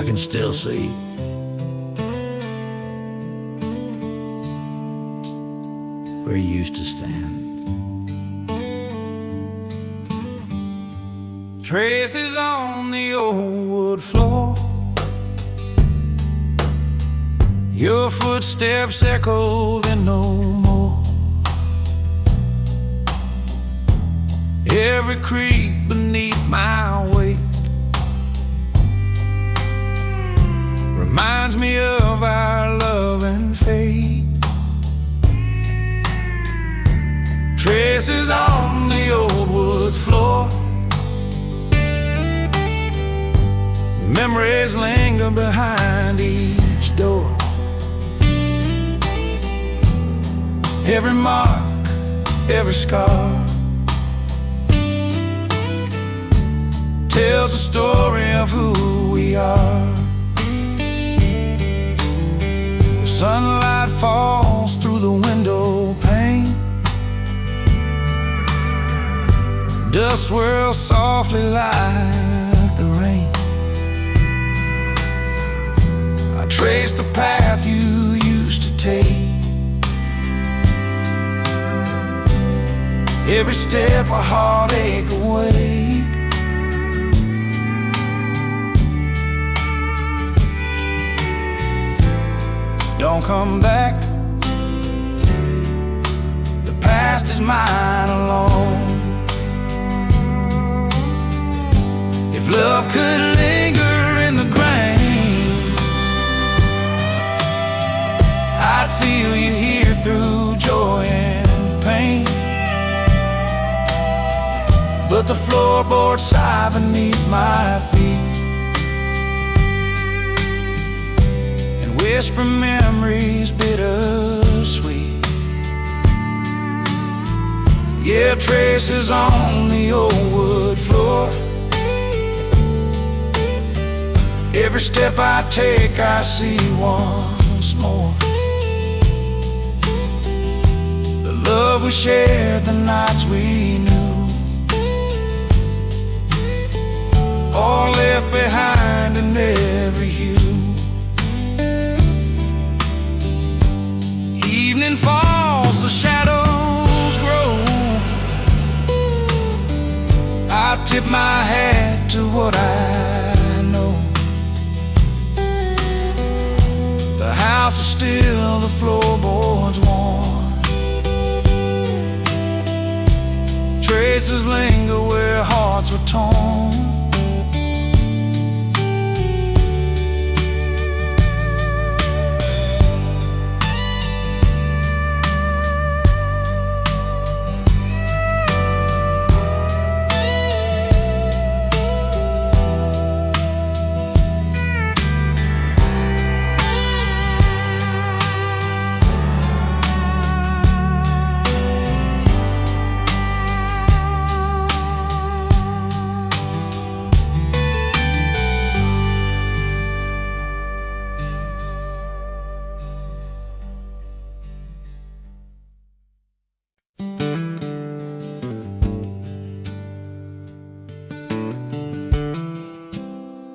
I can still see where you used to stand. Traces on the old wood floor, your footsteps echo then no more. Every creak beneath my weight reminds me of our love and fate. Traces on the old wood floor, memories linger behind each door. Every mark, every scar tells a story of who we are. The sunlight falls through the window pane, dust swirls softly like the rain. I trace the path you used to take, every step a heartache awake. Don't come back, the past is mine alone. If love could linger in the grain, I'd feel you here through joy and pain. But the floorboards sigh beneath my feet, whisper memories bittersweet. Yeah, traces on the old wood floor, every step I take I see once more. The love we shared, the nights we knew, all left behind in every hue. Evening falls, the shadows grow, I tip my hat to what I know. The house is still, the floorboards warm, traces linger where hearts were torn.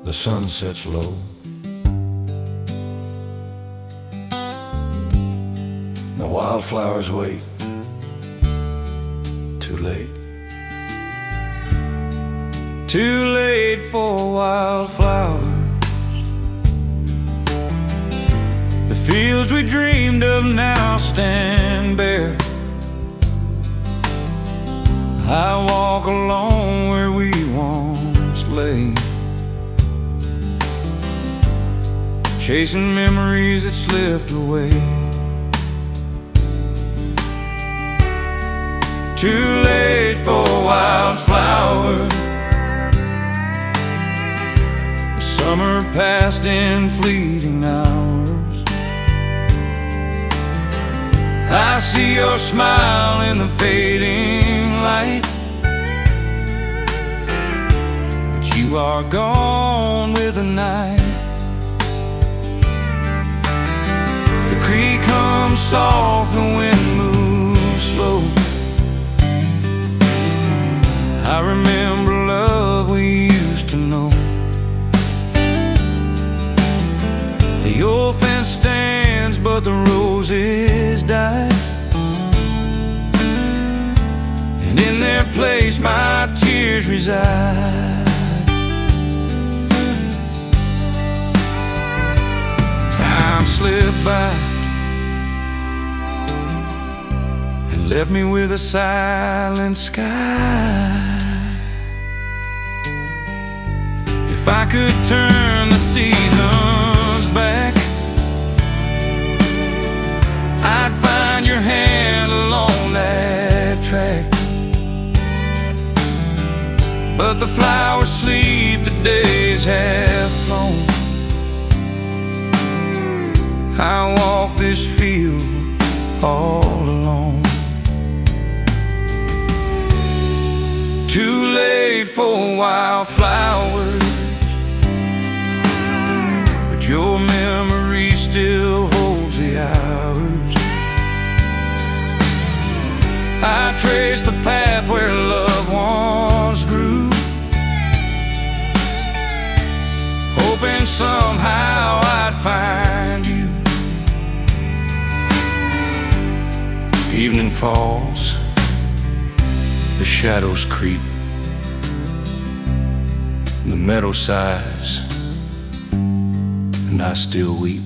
The sun sets low, the wildflowers wait, too late. Too late for wildflowers. The fields we dreamed of now stand bare. I walk alone where we once lay, chasing memories that slipped away. Too late for wildflowers. The summer passed in fleeting hours. I see your smile in the fading light, but you are gone with the night. The creek hums soft, the wind moves slow. I remember love we used to know. but the roses died, and in their place my tears reside. Time slipped by and left me with a silent sky. If I could turn the seasons back, I'd find your hand along that track. But the flowers sleep, the days have flown. I walk this field all alone. Too late for wildflowers, but your memory still holds the hours. I trace the path where loved ones grew, hoping somehow I'd find you. Evening falls, the shadows creep, the meadow sighs, and I still weep.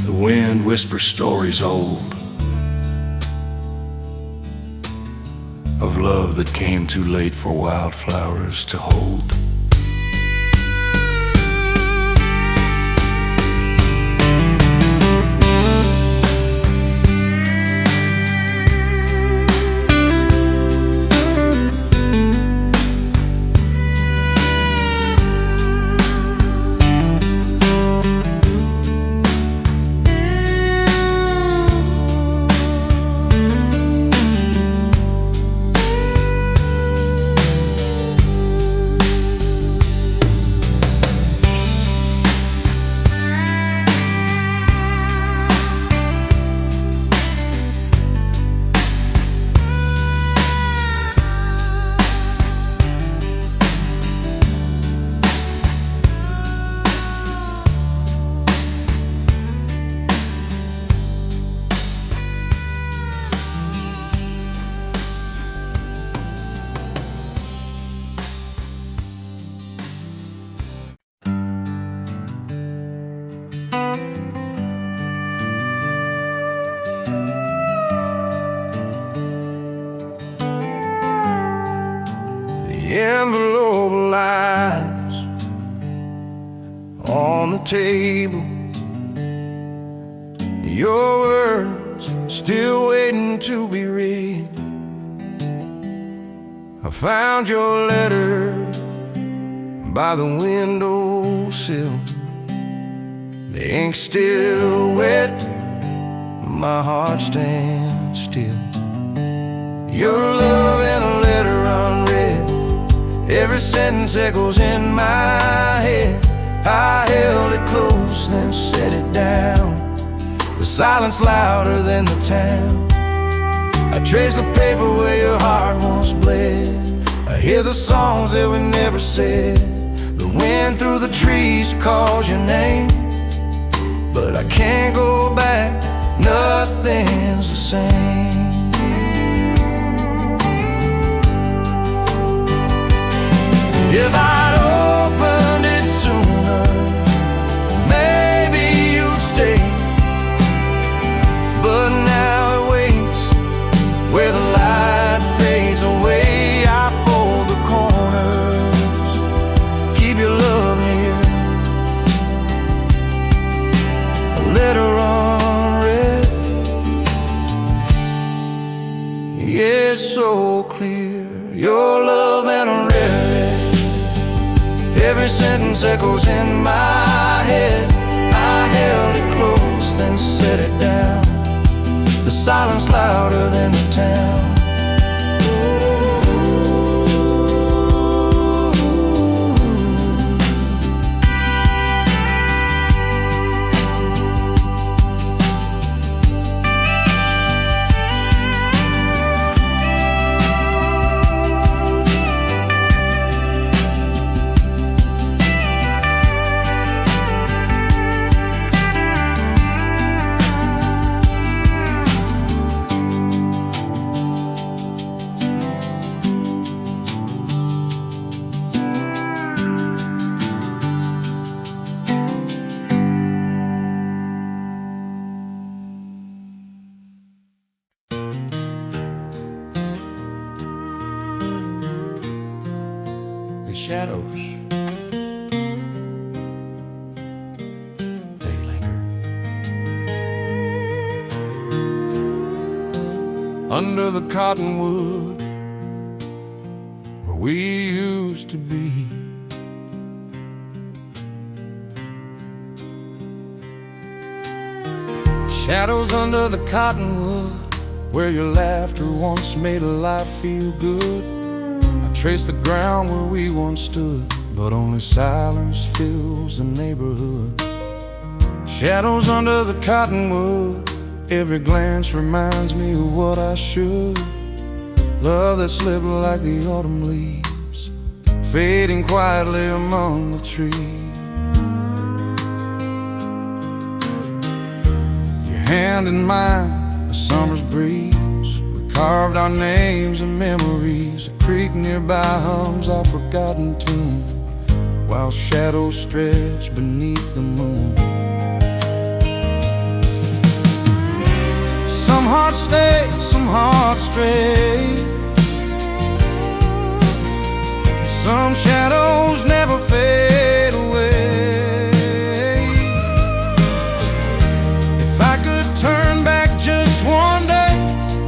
The wind whispers stories old of love that came too late for wildflowers to hold. Envelope lies on the table, your words still waiting to be read. I found your letter by the windowsill, the ink still wet, my heart stands still. Your love and a letter unread, every sentence echoes in my head. I held it close, then set it down, the silence louder than the town. I trace the paper where your heart once bled, I hear the songs that we never said. The wind through the trees calls your name, but I can't go back, nothing's the same. If I'd opened it sooner, maybe you'd stay. But now it waits where the light fades away. I fold the corners, keep your love near, a letter unread. Yeah, it's so clear, your love and a red. Every sentence echoes in my head. I held it close, then set it down, the silence louder than the town. shadows, they linger under the cottonwood where we used to be. Shadows under the cottonwood where your laughter once made a life feel good. I trace the ground where we once stood, but only silence fills the neighborhood. Shadows under the cottonwood, every glance reminds me of what I should. Love that slipped like the autumn leaves, fading quietly among the trees. Hand in mine, a summer's breeze. We carved our names and memories. A creek nearby hums our forgotten tune, while shadows stretch beneath the moon. Some hearts stay, some hearts stray. Some shadows never fade away. Turn back just one day,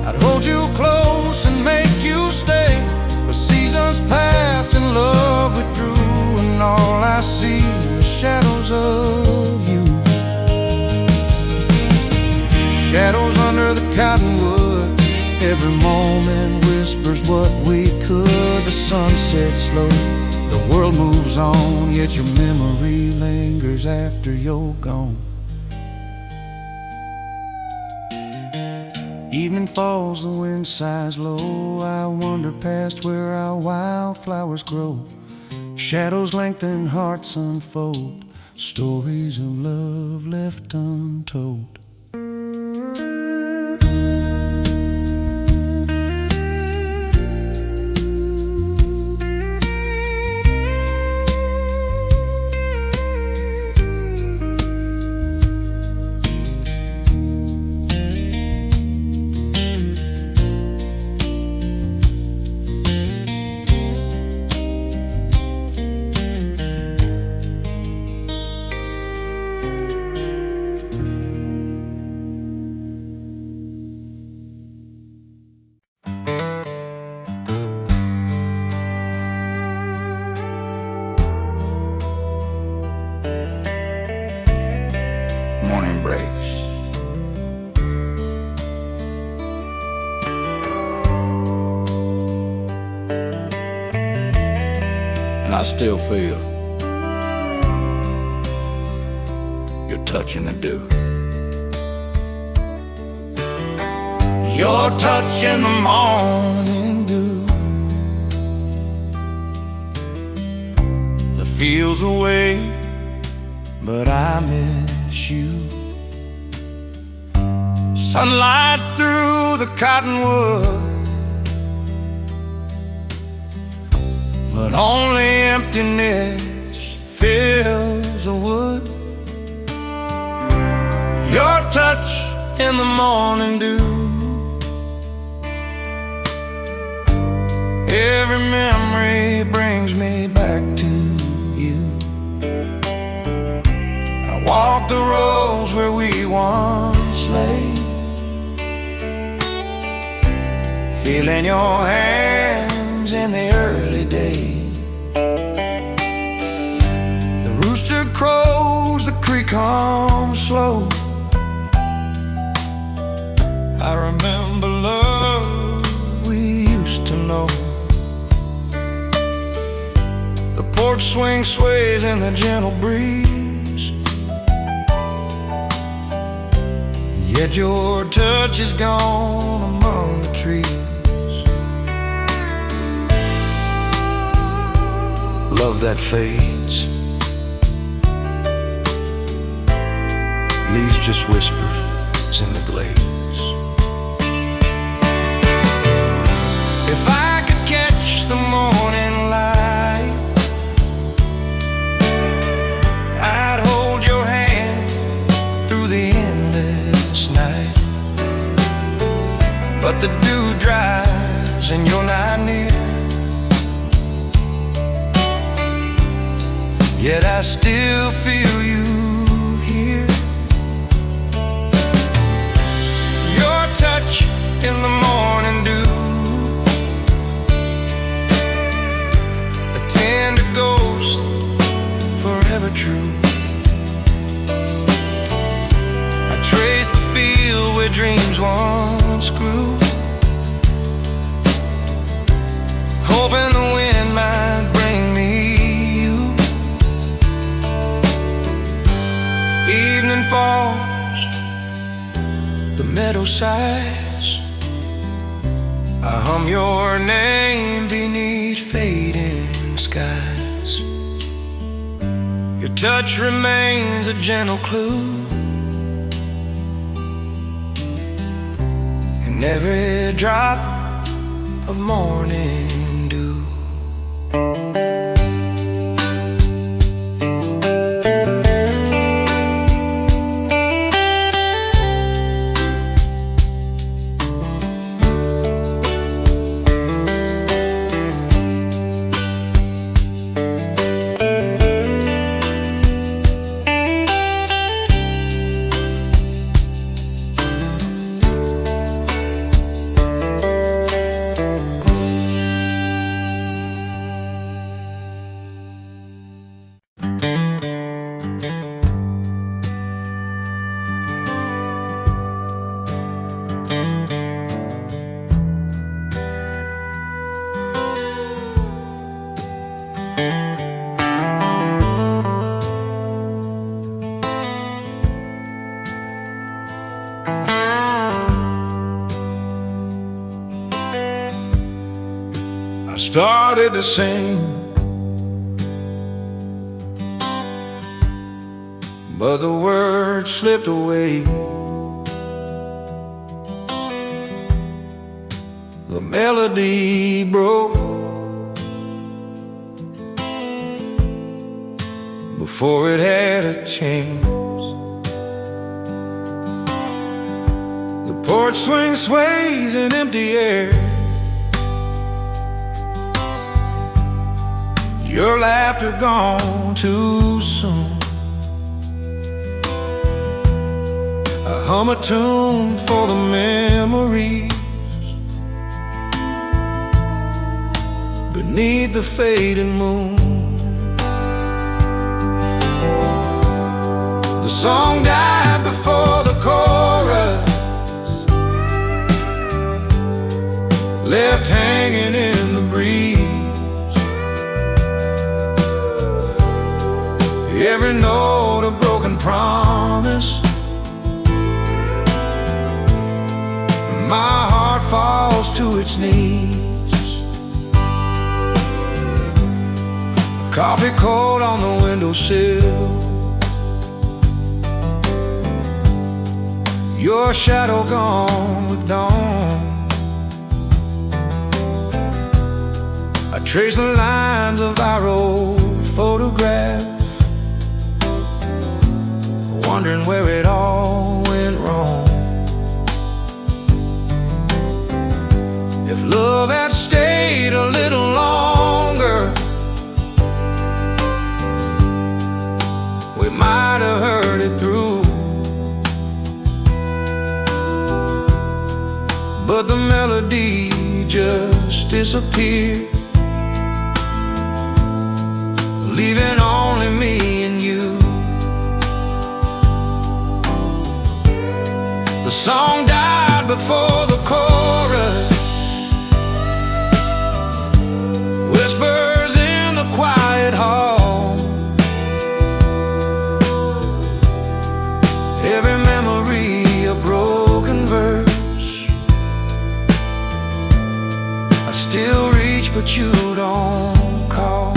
I'd hold you close and make you stay. But seasons pass and love withdrew, and all I see are shadows of you. Shadows under the cottonwood, every moment whispers what we could. The sun sets slow, the world moves on, yet your memory lingers after you're gone. Evening falls, the wind sighs low. I wander past where our wildflowers grow. Shadows lengthen, hearts unfold, stories of love left untold. Morning breaks. And I still feel your touch in the dew. Your touch in the morning dew. The fields away, but I miss you. Sunlight through the cottonwood, but only emptiness fills the wood. Your touch in the morning dew, every memory brings me back to you. I walk the roads where we once lay, feeling your hands in the early day. The rooster crows, the creek hums slow. I remember love we used to know. The porch swing sways in the gentle breeze, yet your touch is gone among the trees. Love that fades, leaves just whispers in the glades. If I could catch the morning light, I'd hold your hand through the endless night. But the dew dries and you're not near. yet I still feel you here. Your touch in the morning dew, a tender ghost, forever true. I trace the field where dreams once grew, hoping the wind might bring me you. Evening falls, the meadow sighs, I hum your name beneath fading skies. Your touch remains a gentle clue in every drop of morning dew. I started to sing, but the words slipped away. The melody broke before it had a chance. The porch swing sways in empty air. Your laughter gone too soon. I hum a tune for the memories beneath the fading moon. The song died before the chorus, left hanging in the breeze. Every note a broken promise, my heart falls to its knees. Coffee cold on the windowsill, your shadow gone with dawn. I trace the lines of our old photograph, wondering where it all went wrong. If love had stayed a little longer, we might have heard it through. But the melody just disappeared, leaving only me and you. The song died before the chorus, whispers in the quiet hall. Every memory a broken verse, I still reach but you don't call.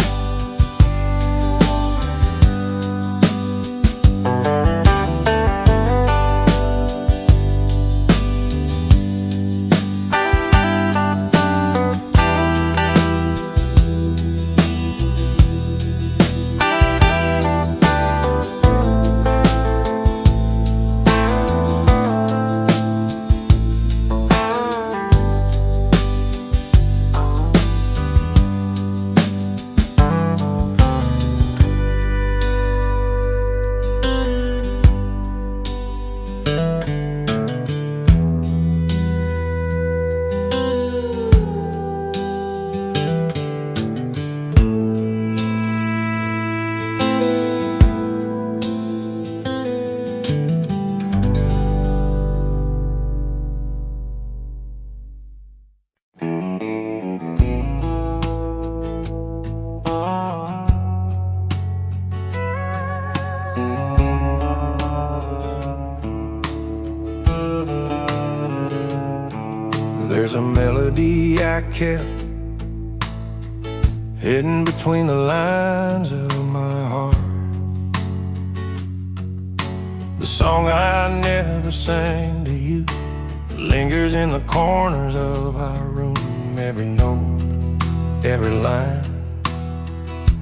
There's a melody I kept hidden between the lines of my heart, the song I never sang to you lingers in the corners of our room. Every note, every line,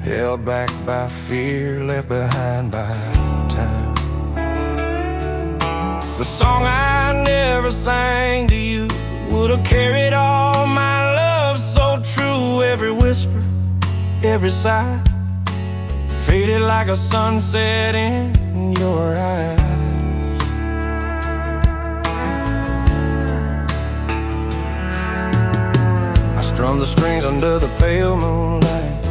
held back by fear, left behind by time. The song I never sang to you would have carried all my love so true. Every whisper, every sigh, faded like a sunset in your eyes. I strummed the strings under the pale moonlight,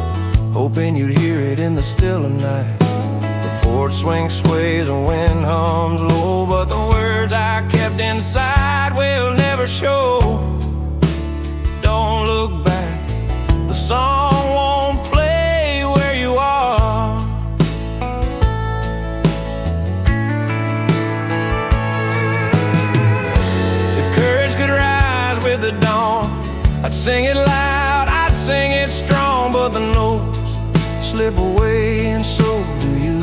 hoping you'd hear it in the still of night. The porch swing sways and wind hums low, but the words I kept inside will never show. Don't look back, the song won't play where you are. If courage could rise with the dawn, I'd sing it loud, I'd sing it strong, but the notes slip away and so do you.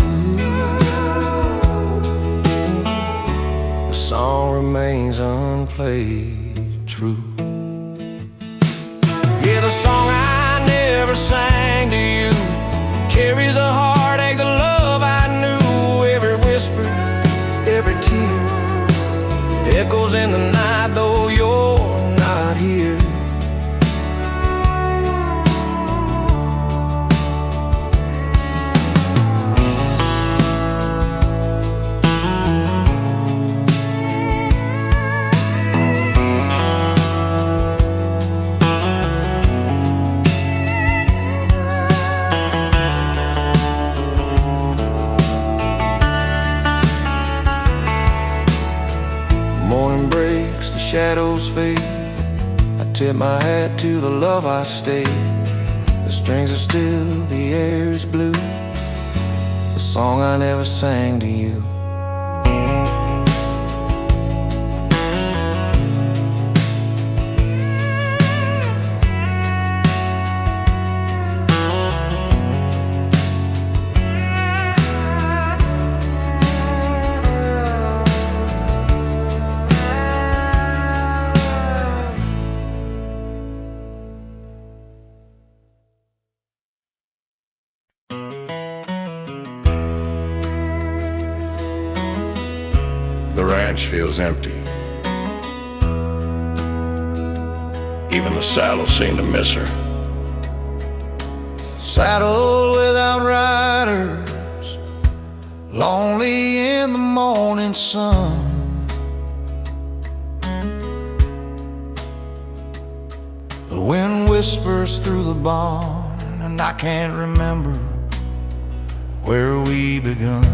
The song remains unplayed true. Yeah, the song I never sang to you carries a heartache, the love I knew. Every whisper, every tear echoes in the night, though you're not here. Shadows fade, I tip my hat to the love I stayed. The strings are still, the air is blue, the song I never sang to you. The ranch feels empty. Even the saddle seemed to miss her. Saddle without riders, lonely in the morning sun. The wind whispers through the barn, and I can't remember where we begun.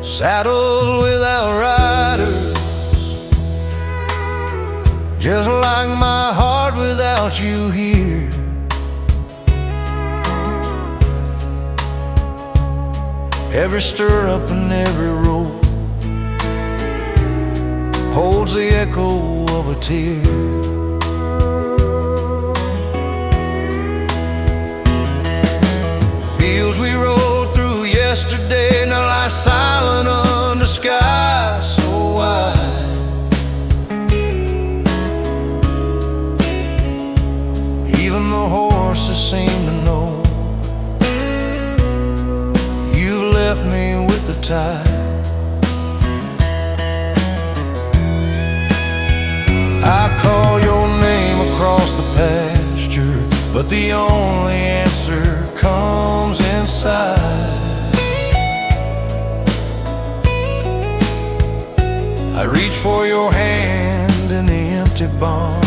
Saddled without riders, just like my heart without you here. Every stirrup and every rope holds the echo of a tear. Fields we rode through yesterday now lie silent under skies so wide. Even the horses seem to know you've left me with the tide. I call your name across the pasture, but the only answer comes inside. I reach for your hand in the empty barn,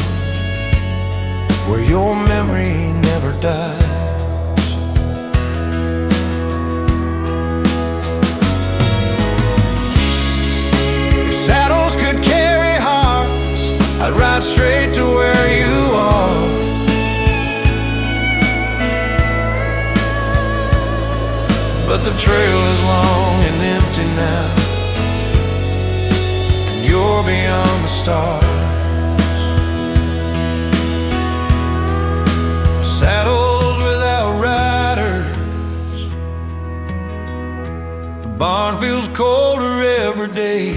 where your memory never dies. If saddles could carry hearts, I'd ride straight to where you are. But the trail is long and empty now, beyond the stars. Saddles without riders, the barn feels colder every day.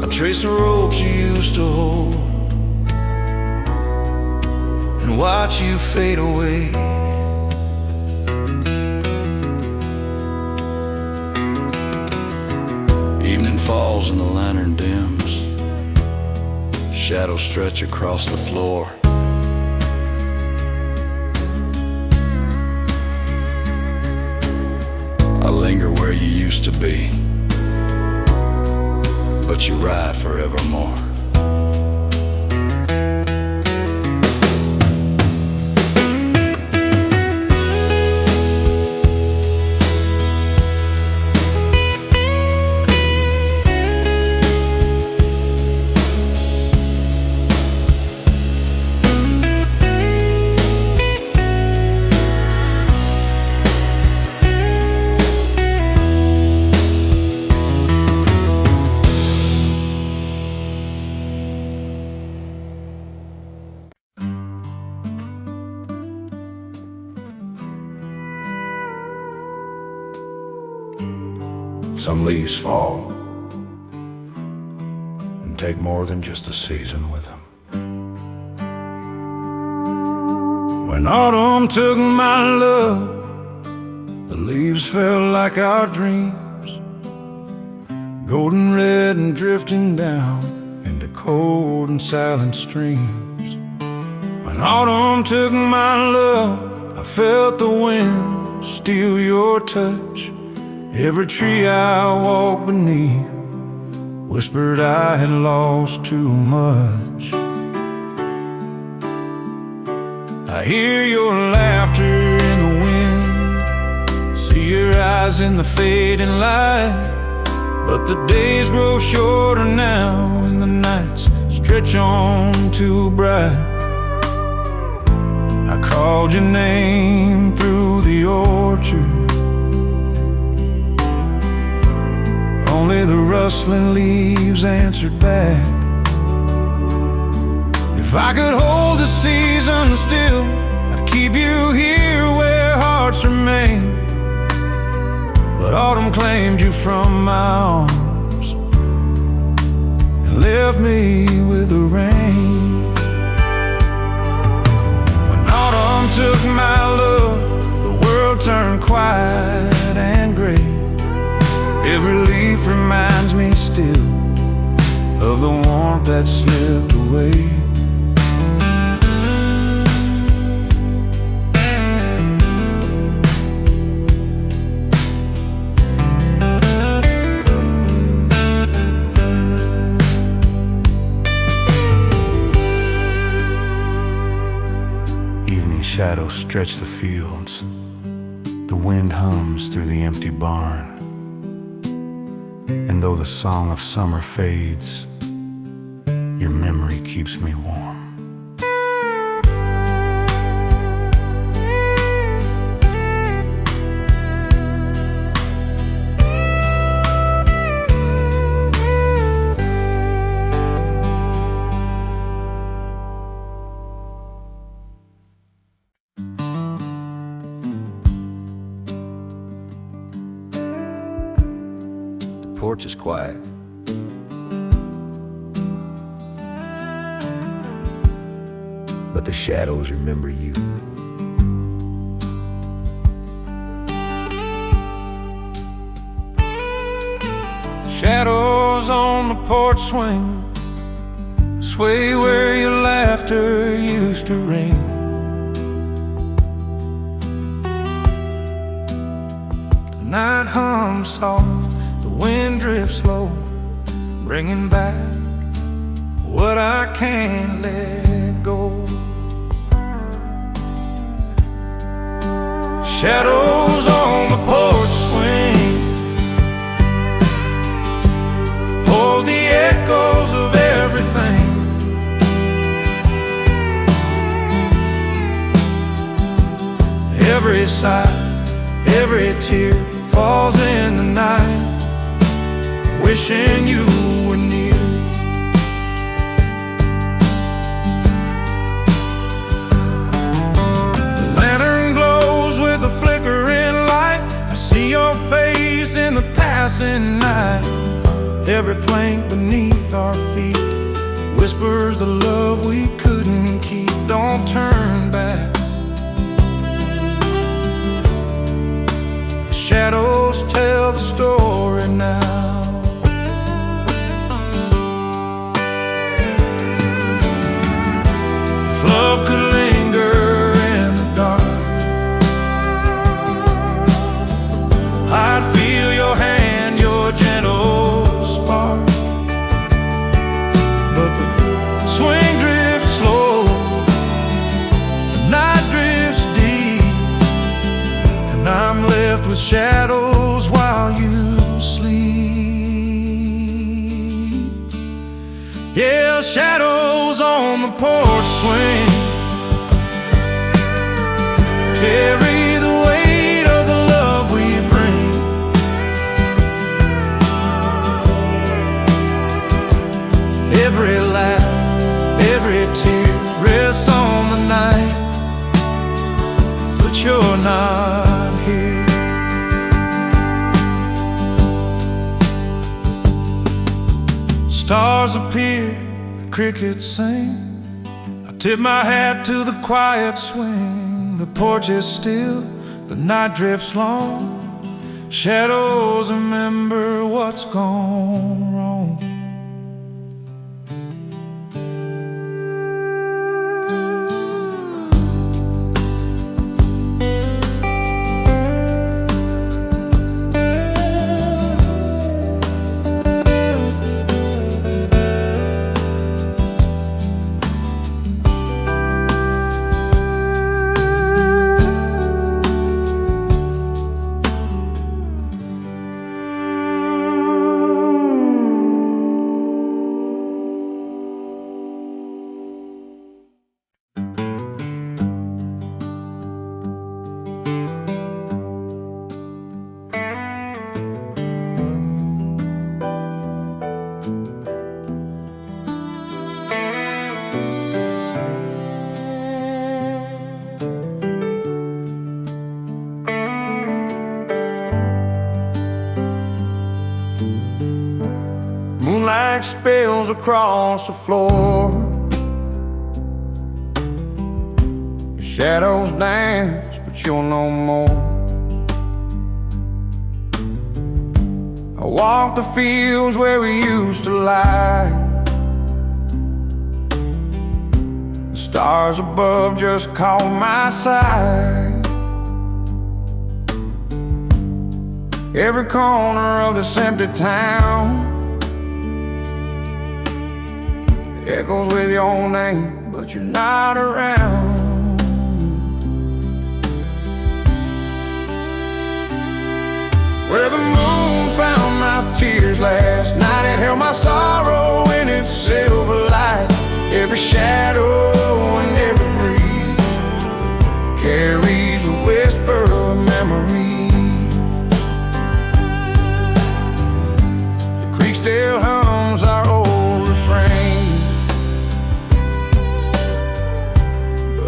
I trace the ropes you used to hold and watch you fade away. Evening falls and the lantern dims. Shadows stretch across the floor. I linger where you used to be, but you ride forevermore. Some leaves fall and take more than just a season with them. When autumn took my love, the leaves fell like our dreams, golden red and drifting down into cold and silent streams. When autumn took my love, I felt the wind steal your touch. Every tree I walked beneath whispered I had lost too much. I hear your laughter in the wind, see your eyes in the fading light. But the days grow shorter now and the nights stretch on too bright. I called your name through the orchard, only the rustling leaves answered back. If I could hold the season still, I'd keep you here where hearts remain. But autumn claimed you from my arms and left me with the rain. When autumn took my love, the world turned quiet and gray. Every leaf reminds me still of the warmth that slipped away. Evening shadows stretch the fields. The wind hums through the empty barn. And though the song of summer fades, your memory keeps me warm. The porch is quiet. But the shadows remember you. Shadows on the porch swing, sway where your laughter used to ring. The night hums soft, the wind drifts low, bringing back what I can't let go. Shadows on the porch swing, hold the echoes of everything. Every sigh, every tear falls in the night, wishing you were near. The lantern glows with a flickering light. I see your face in the passing night. Every plank beneath our feet whispers the love we couldn't keep. Don't turn back. The shadows tell the story now. If love could linger in the dark, I'd feel your hand, your gentle spark. But the swing drifts slow, the night drifts deep, and I'm left with shadows while you sleep. Yeah, shadows on the porch swing carry the weight of the love we bring. Every laugh, every tear rests on the night, but you're not here. Stars appear, the crickets sing. I tip my hat to the quiet swing. The porch is still, the night drifts long. Shadows remember what's gone wrong. Moonlight spills across the floor. Your shadows dance, but you're no more. I walk the fields where we used to lie. The stars above just caught my sight. Every corner of this empty town echoes with your name, but you're not around. Where the moon found my tears last night, it held my sorrow in its silver light. Every shadow and every breeze carries a whisper of memories. The creek still hums our old refrain,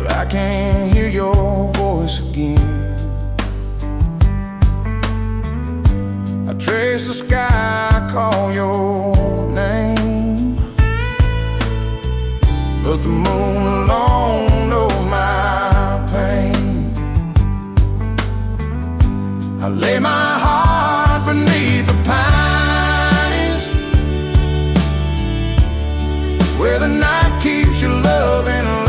I can't hear your voice again. I trace the sky, call your name, but the moon alone knows my pain. I lay my heart beneath the pines, where the night keeps your love in line.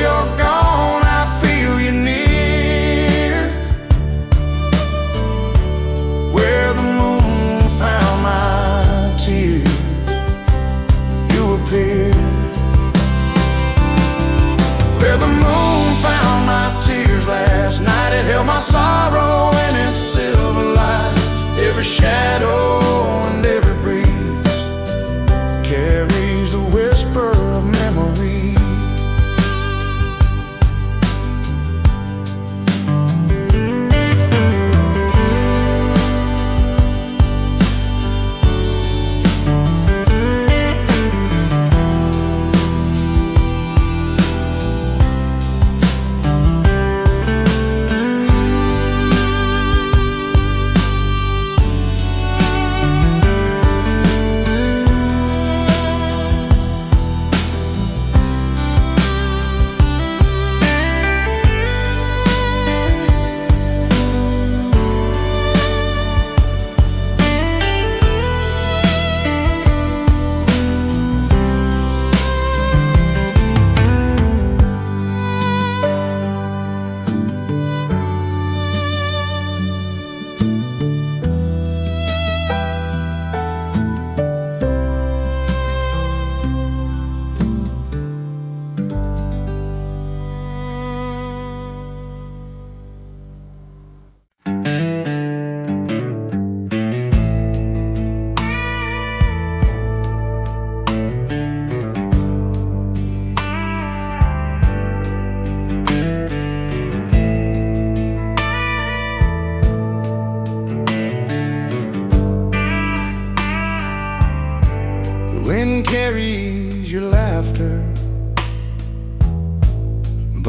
You're gone, I feel you near. Where the moon found my tears, you appear. Where the moon found my tears last night, it held my sorrow in its silver light. Every shadow and every breeze carries the whisper of memory.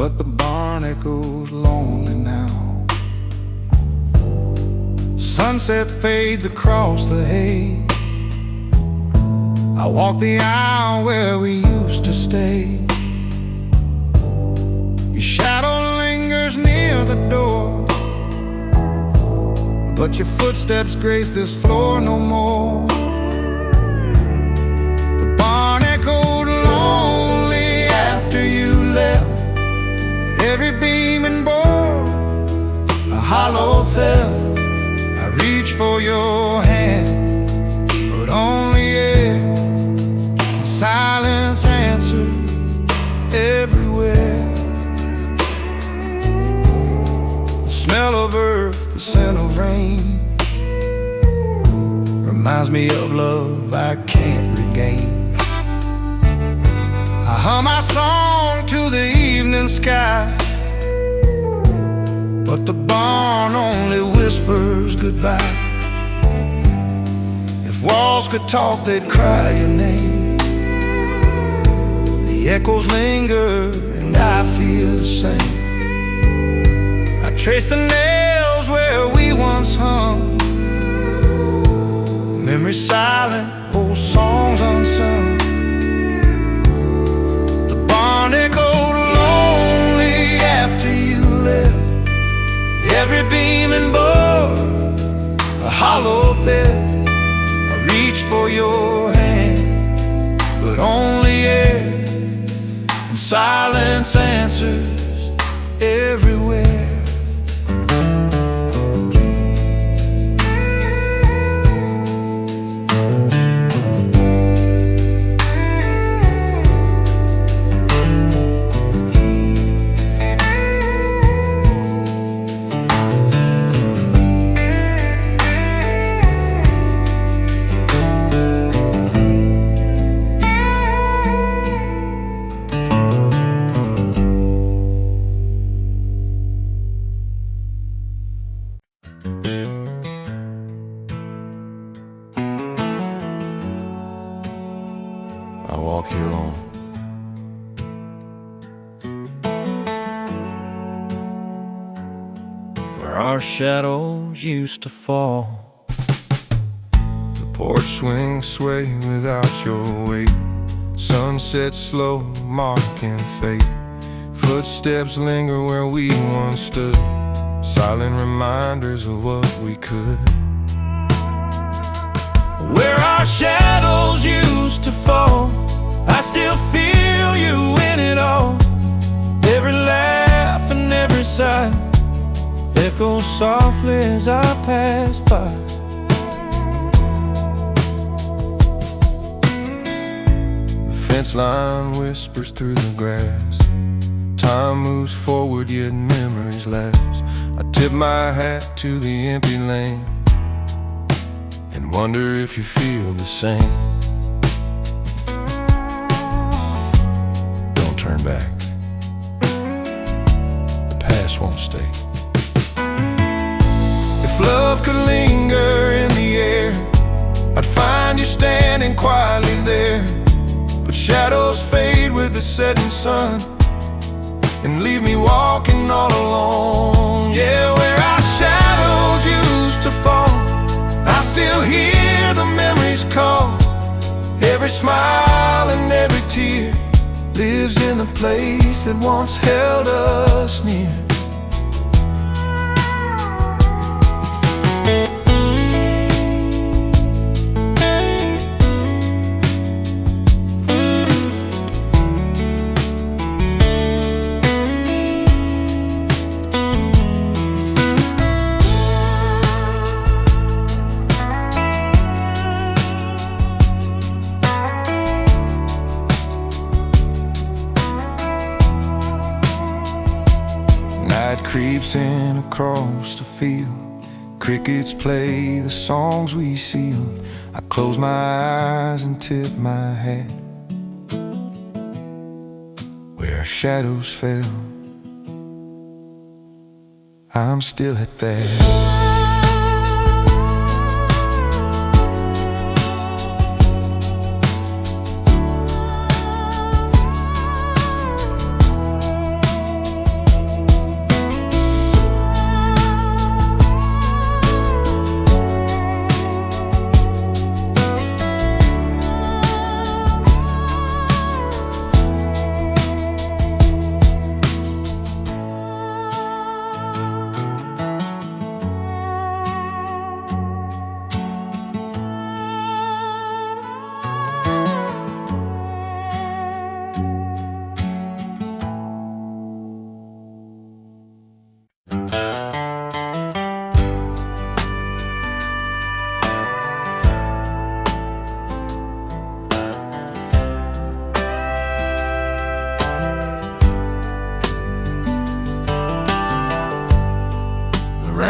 but the barn echoes lonely now. Sunset fades across the hay. I walk the aisle where we used to stay. Your shadow lingers near the door, but your footsteps grace this floor no more. The barn echoed lonely after you left. Every beam and board, a hollow theft. I reach for your hand, but only air and silence answer everywhere. The smell of earth, the scent of rain, reminds me of love I can't regain. I hum my song to the evening sky, but the barn only whispers goodbye. If walls could talk, they'd cry your name. The echoes linger and I feel the same. I trace the nails where we once hung, memories silent, old songs unsung. The barn echoed lonely after you left. Every beam and board, a hollow theft. I reach for your hand, but only air and silence answers everywhere. I walk here alone, where our shadows used to fall. The porch swings sway without your weight. Sunset slow, marking fate. Footsteps linger where we once stood, silent reminders of what we could. Where our shadows used to fall, I still feel you in it all. Every laugh and every sigh echoes softly as I pass by. The fence line whispers through the grass. Time moves forward, yet memories last. I tip my hat to the empty lane and wonder if you feel the same. Don't turn back. The past won't stay. If love could linger in the air, I'd find you standing quietly there. But shadows fade with the setting sun and leave me walking all alone. Yeah, where our shadows used to fall, I still hear the memories call. Every smile and every tear lives in the place that once held us near. Creeps in across the field. Crickets play the songs we sealed. I close my eyes and tip my hat where our shadows fell. I'm still at that.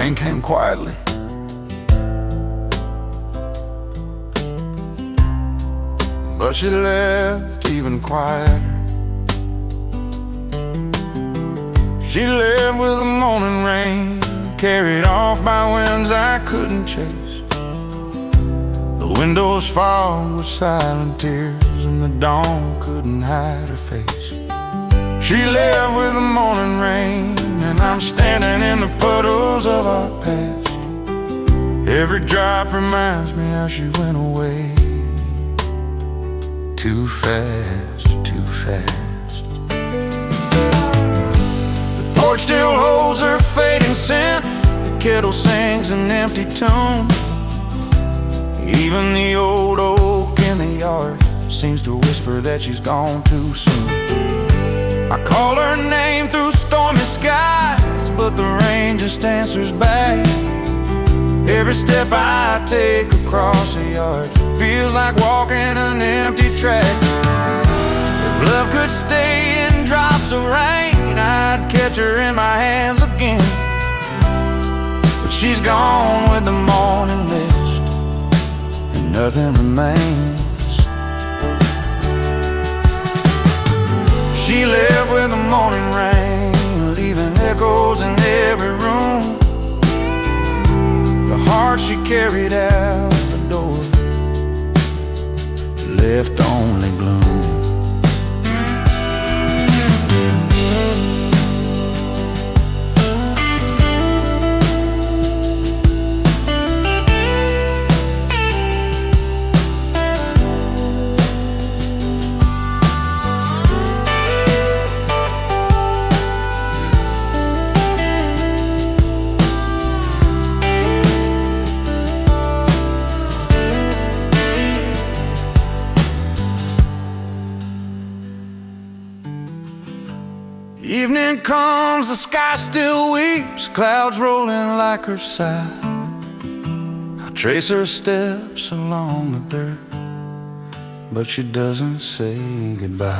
rain came quietly. But she left even quieter. She left with the morning rain, carried off by winds I couldn't chase. The windows fogged with silent tears, and the dawn couldn't hide her face. She left with the morning rain, and I'm standing in the puddles of our past. Every drop reminds me how she went away. Too fast, too fast. The porch still holds her fading scent. The kettle sings an empty tune. Even the old oak in the yard seems to whisper that she's gone too soon. I call her name through stormy skies, but the rain just answers back. Every step I take across the yard feels like walking an empty track. If love could stay in drops of rain, I'd catch her in my hands again. But she's gone with the morning mist, and nothing remains. She left with the morning rain, leaving echoes in every room. The heart she carried out the door left only gloom. Evening comes, the sky still weeps, clouds rolling like her sigh. I trace her steps along the dirt, but she doesn't say goodbye.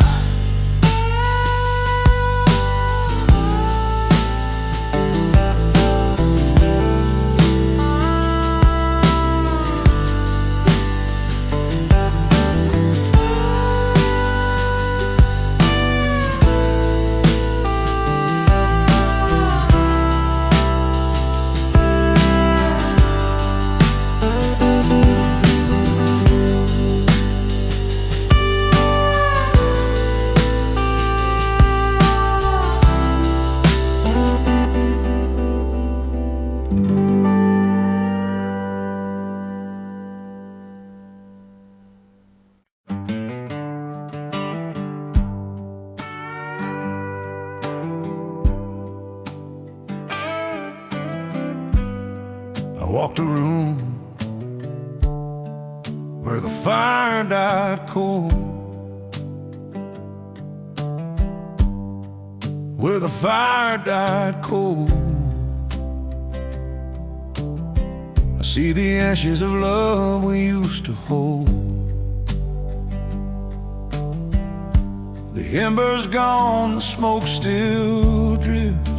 I walked a room where the fire died cold, where the fire died cold. I see the ashes of love we used to hold. The embers gone, the smoke still drifts.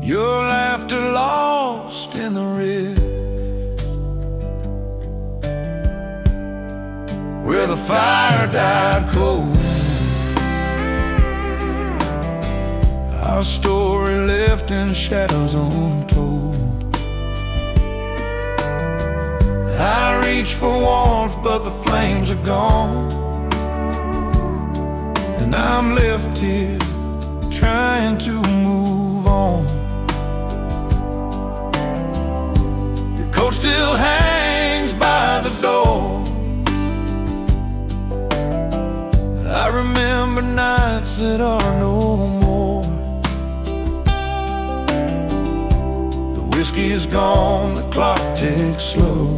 Your laughter lost in the rift, where the fire died cold. Our story left in shadows untold. I reach for warmth, but the flames are gone, and I'm left here trying to move on. Coat still hangs by the door. I remember nights that are no more. The whiskey is gone, the clock ticks slow,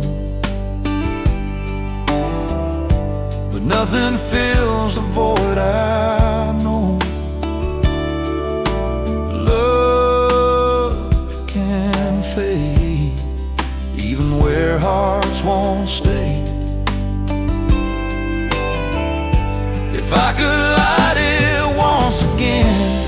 but nothing fills the void I know. Love can fade, even where hearts won't stay. If I could light it once again,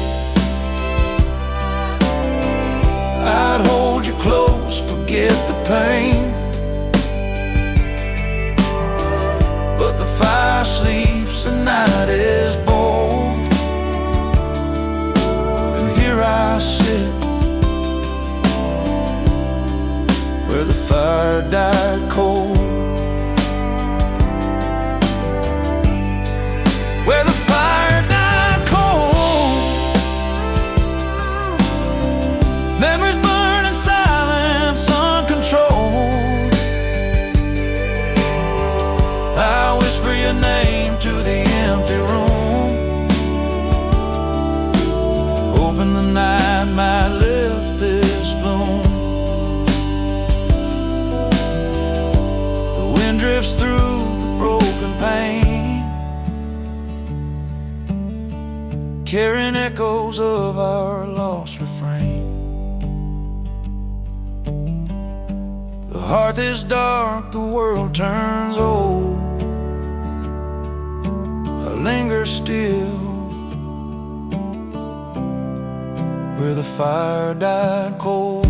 carrying echoes of our lost refrain. The hearth is dark, the world turns old. I linger still where the fire died cold.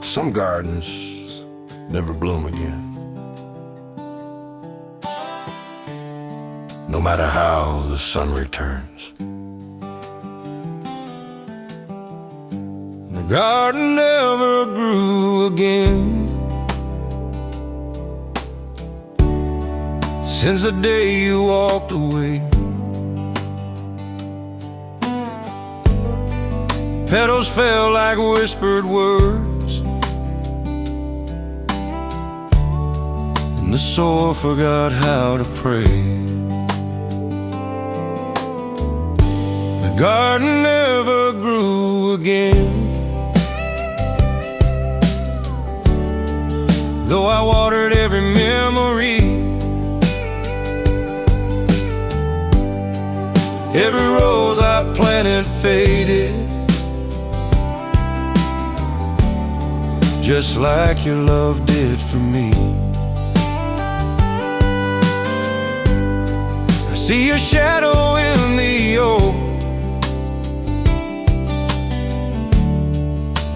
Some gardens never bloom again, no matter how the sun returns. The garden never grew again since the day you walked away. Petals fell like whispered words, and the soul forgot how to pray. The garden never grew again, though I watered every memory. Every rose I planted faded, just like your love did for me. I see your shadow in the oak,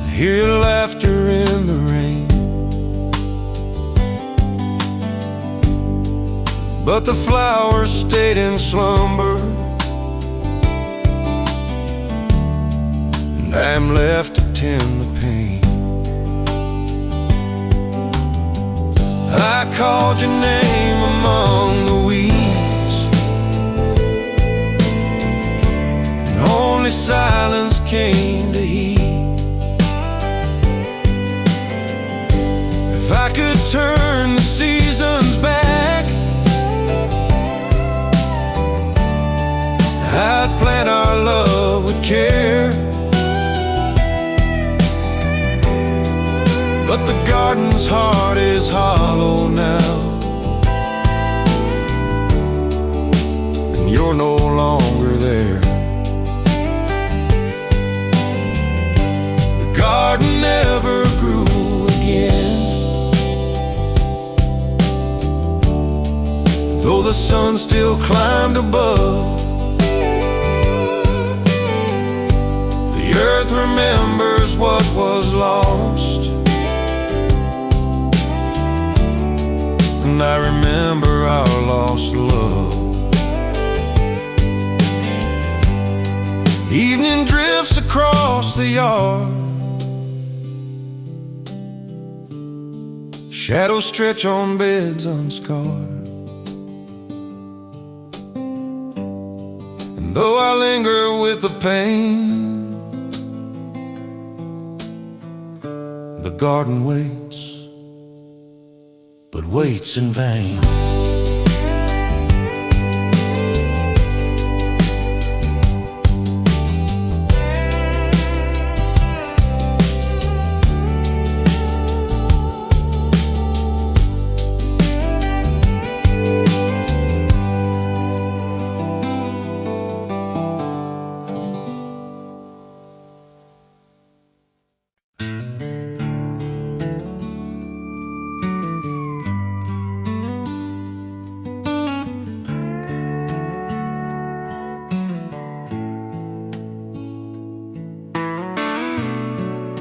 I hear your laughter in the rain, but the flowers stayed in slumber, and I'm left to tend the pain. I called your name among the weeds, and only silence came to heed. If I could turn the seasons back, I'd plant our love with care. But the garden's heart is hollow now, and you're no longer there. The garden never grew again, though the sun still climbed above. The earth remembers what was lost, and I remember our lost love. Evening drifts across the yard, shadows stretch on beds unscarred, and though I linger with the pain, the garden waits, but waits in vain.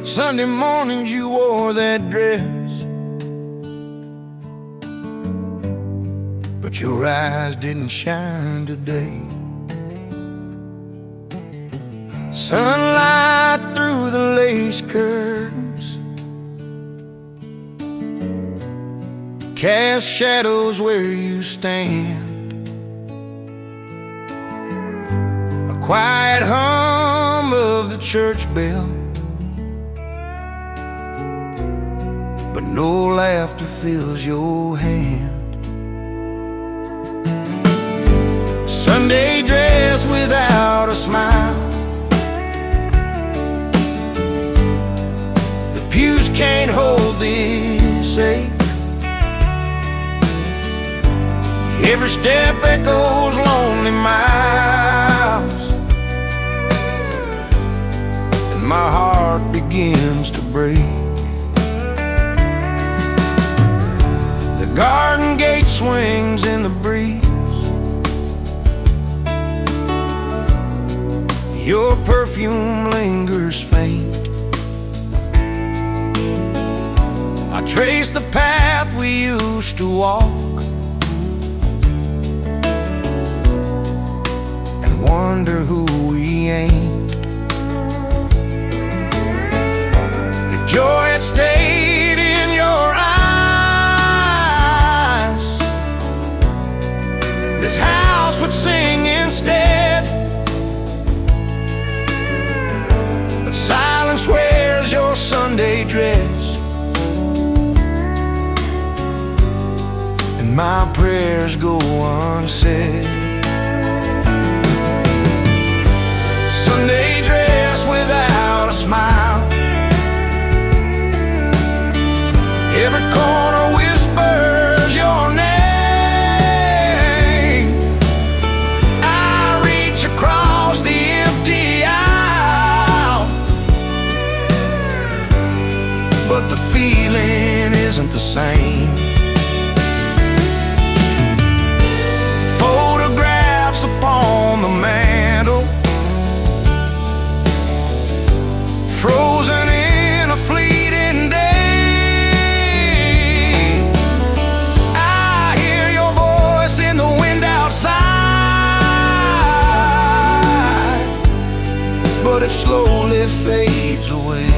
Sunday mornings you wore that dress, but your eyes didn't shine today. Sunlight through the lace curtains cast shadows where you stand. A quiet hum of the church bell, but no laughter fills your hand. Sunday dress without a smile, the pews can't hold this ache. Every step echoes lonely miles, and my heart begins to break. The garden gate swings in the breeze, your perfume lingers faint. I trace the path we used to walk and wonder who we ain't. If joy had stayed in your eyes, this house would sing instead. But silence wears your Sunday dress, and my prayers go unsaid. Sunday dress without a smile, every corner whispers your name. I reach across the empty aisle, but the feeling isn't the same. Photographs upon the mantle, frozen in a fleeting day. I hear your voice in the wind outside, but it slowly fades away.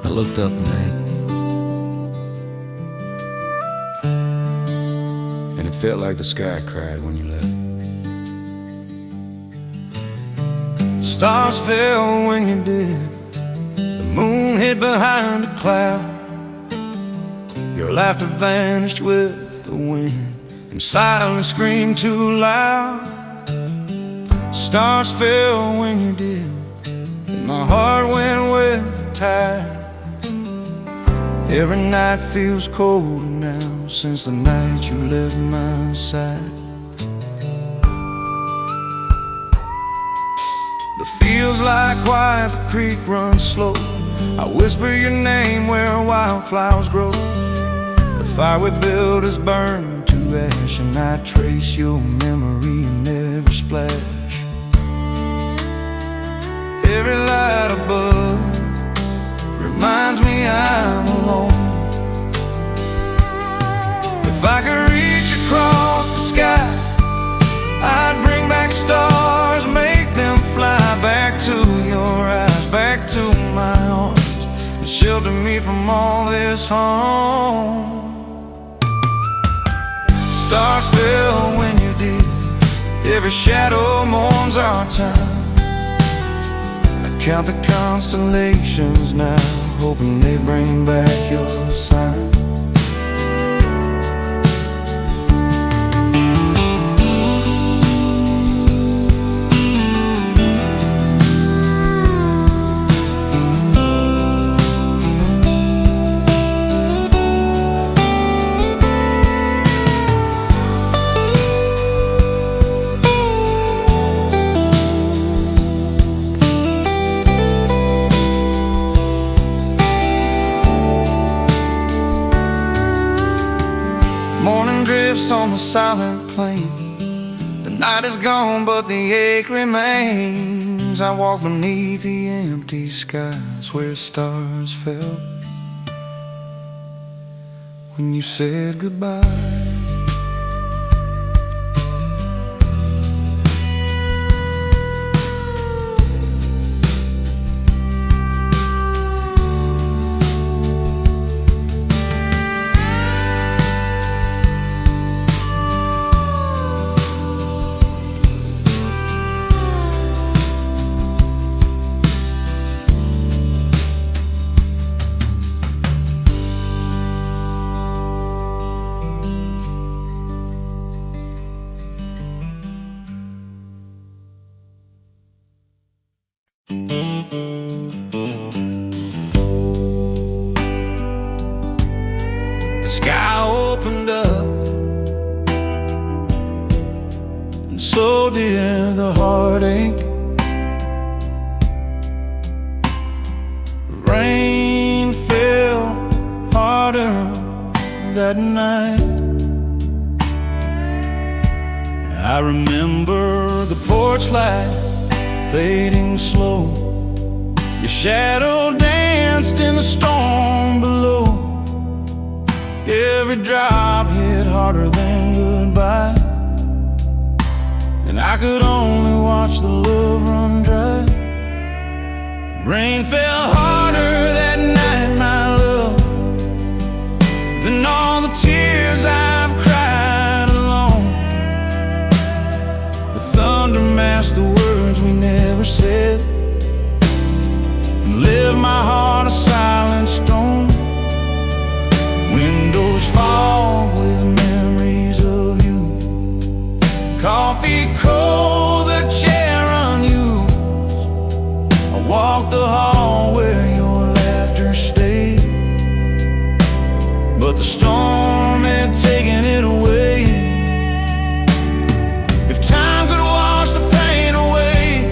I looked up and it felt like the sky cried when you left. Stars fell when you did, the moon hid behind a cloud. Your laughter vanished with the wind, and silence screamed too loud. Stars fell when you did, and my heart went with the tide. Every night feels colder now since the night you left my side. The fields lie quiet, the creek runs slow. I whisper your name where wildflowers grow. The fire we built is burned to ash, and I trace your memory in every splash. Every light above reminds me I'm alone. If I could reach across the sky, I'd bring back stars, make them fly back to your eyes, back to my arms, and shelter me from all this harm. Stars fell when you did, every shadow mourns our time. I count the constellations now, hoping they bring back your sign. drifts on the silent plain. The night is gone, but the ache remains. I walk beneath the empty skies where stars fell when you said goodbye. The sky opened up, and so did the heartache. Rain fell harder that night. I remember the porch light fading slow. Your shadow danced in the storm below. Every drop hit harder than goodbye, and I could only watch the love run dry. Rain fell harder that night, my love, than all the tears I've cried alone. The thunder masked the words we never said, and left my heart a silent stone. Windows fog with memories of you. Coffee cold, the chair unused. I walked the hall where your laughter stayed, but the storm had taken it away. If time could wash the pain away,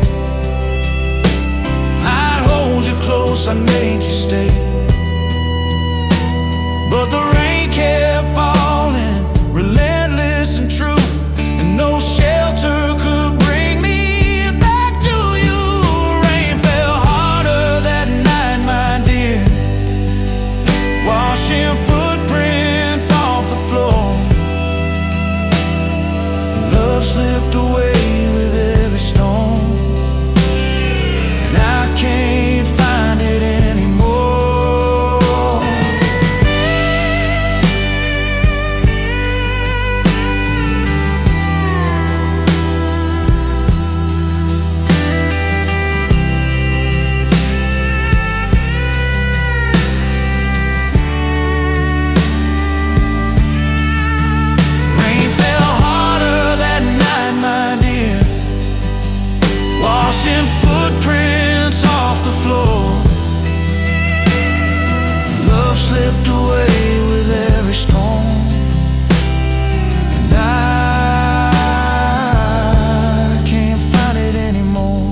I'd hold you close, I'd make you stay. But the rain kept falling, relentless and true, and no shelter could bring me back to you. Rain fell harder that night, my dear, washing footprints off the floor. Love slipped away with every storm, and I can't find it anymore. Rain fell harder that night, my dear, washing footprints off the floor. Love slipped away with every storm, and I can't find it anymore.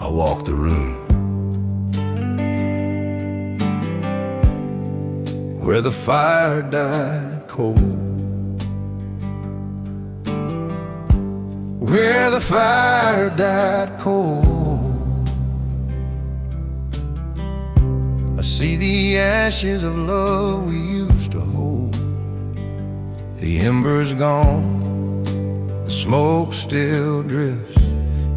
I walked the room where the fire died cold, where the fire died cold. I see the ashes of love we used to hold. The embers gone, the smoke still drifts,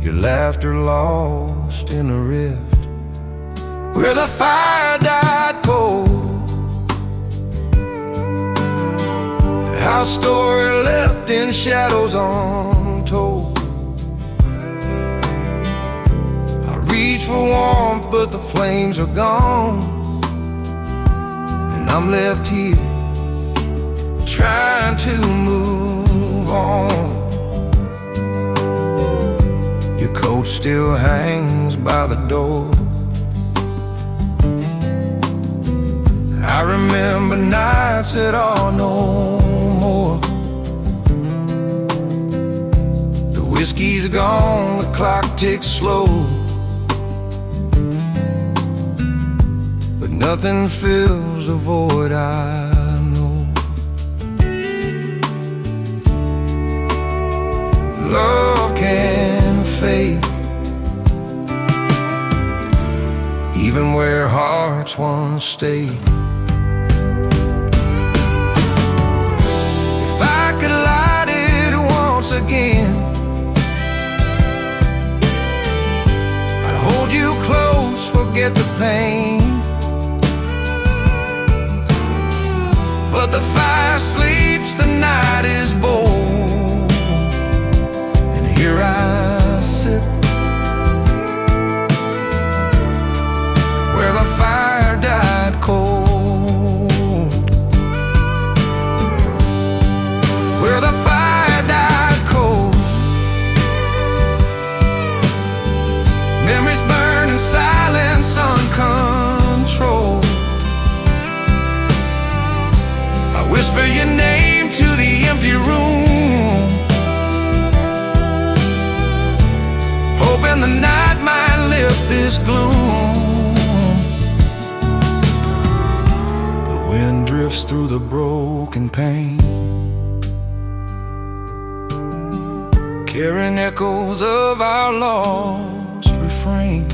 your laughter lost in a rift, where the fire died cold. Our story left in shadows untold. I reach for warmth, but the flames are gone, and I'm left here trying to move on. Your coat still hangs by the door. I remember nights that are no more. The whiskey's gone, the clock ticks slow, but nothing fills the void I know. Love can fade, even where hearts once stayed. If I could light it once again, I'd hold you close, forget the pain. But the fire sleeps, the night is bold, and here I sit where the fire died cold, where the fire died cold. Memories burn in silence, uncontrolled. I whisper your name to the empty room, hoping the night might lift this gloom. The wind drifts through the broken pane, carrying echoes of our lost refrain.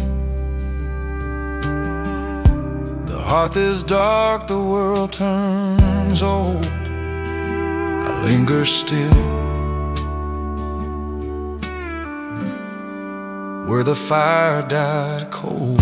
The hearth is dark, the world turns old. I linger still where the fire died cold.